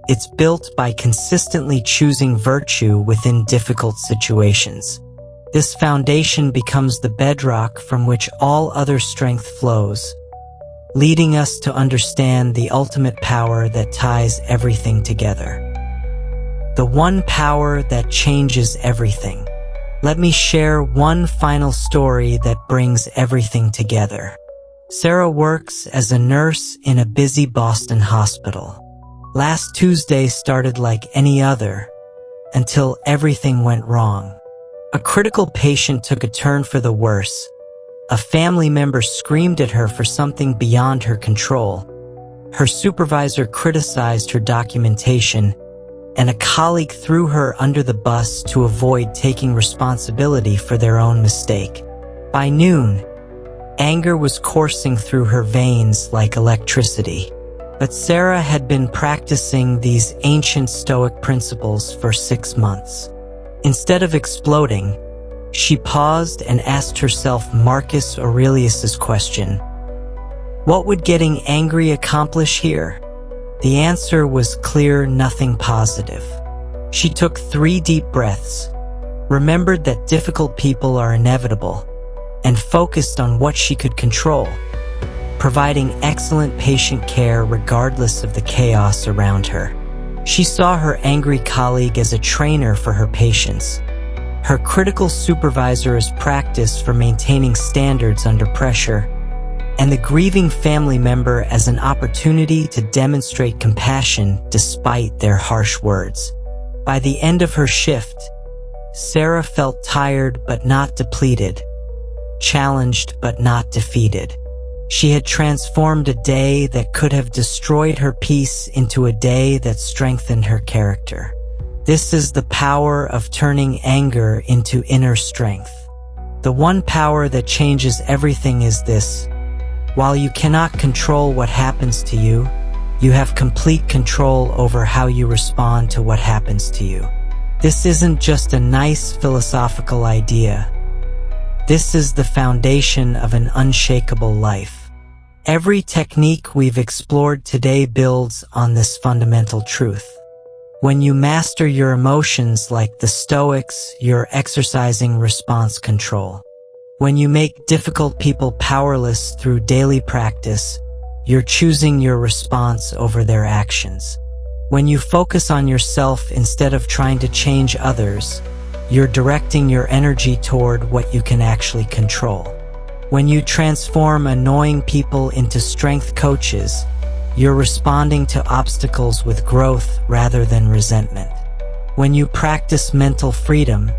Speaker 1: It's built by consistently choosing virtue within difficult situations. This foundation becomes the bedrock from which all other strength flows, leading us to understand the ultimate power that ties everything together. The one power that changes everything. Let me share one final story that brings everything together. Sarah works as a nurse in a busy Boston hospital. Last Tuesday started like any other, until everything went wrong. A critical patient took a turn for the worse. A family member screamed at her for something beyond her control. Her supervisor criticized her documentation, and a colleague threw her under the bus to avoid taking responsibility for their own mistake. By noon, anger was coursing through her veins like electricity. But Sarah had been practicing these ancient Stoic principles for 6 months. Instead of exploding, she paused and asked herself Marcus Aurelius's question: what would getting angry accomplish here? The answer was clear: nothing positive. She took 3 deep breaths, remembered that difficult people are inevitable, and focused on what she could control, providing excellent patient care regardless of the chaos around her. She saw her angry colleague as a trainer for her patients, her critical supervisor as practice for maintaining standards under pressure, and the grieving family member as an opportunity to demonstrate compassion despite their harsh words. By the end of her shift, Sarah felt tired but not depleted, challenged but not defeated. She had transformed a day that could have destroyed her peace into a day that strengthened her character. This is the power of turning anger into inner strength. The one power that changes everything is this: while you cannot control what happens to you, you have complete control over how you respond to what happens to you. This isn't just a nice philosophical idea. This is the foundation of an unshakable life. Every technique we've explored today builds on this fundamental truth. When you master your emotions like the Stoics, you're exercising response control. When you make difficult people powerless through daily practice, you're choosing your response over their actions. When you focus on yourself instead of trying to change others, you're directing your energy toward what you can actually control. When you transform annoying people into strength coaches, you're responding to obstacles with growth rather than resentment. When you practice mental freedom,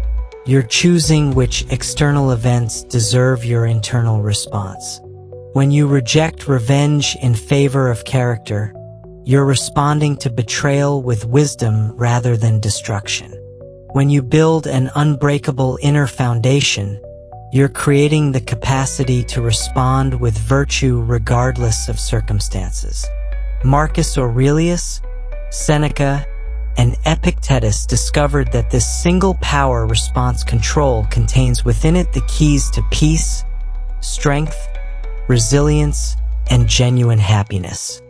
Speaker 1: you're choosing which external events deserve your internal response. When you reject revenge in favor of character, you're responding to betrayal with wisdom rather than destruction. When you build an unbreakable inner foundation, you're creating the capacity to respond with virtue regardless of circumstances. Marcus Aurelius, Seneca, and Epictetus discovered that this single power response control contains within it the keys to peace, strength, resilience, and genuine happiness.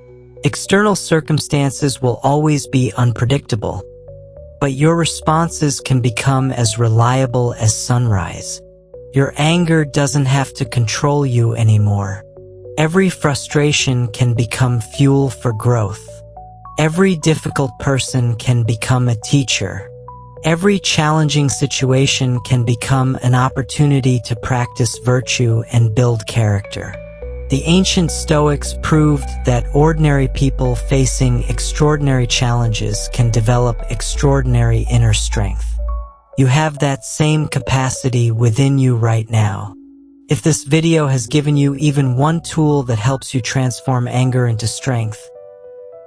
Speaker 1: External circumstances will always be unpredictable, but your responses can become as reliable as sunrise. Your anger doesn't have to control you anymore. Every frustration can become fuel for growth. Every difficult person can become a teacher. Every challenging situation can become an opportunity to practice virtue and build character. The ancient Stoics proved that ordinary people facing extraordinary challenges can develop extraordinary inner strength. You have that same capacity within you right now. If this video has given you even one tool that helps you transform anger into strength,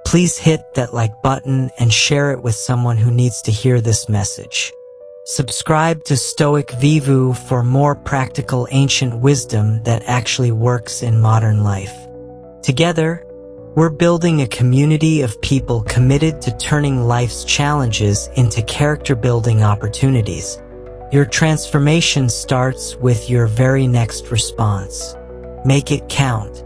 Speaker 1: please hit that like button and share it with someone who needs to hear this message. Subscribe to Stoic Vivu for more practical ancient wisdom that actually works in modern life. Together, we're building a community of people committed to turning life's challenges into character-building opportunities. Your transformation starts with your very next response. Make it count.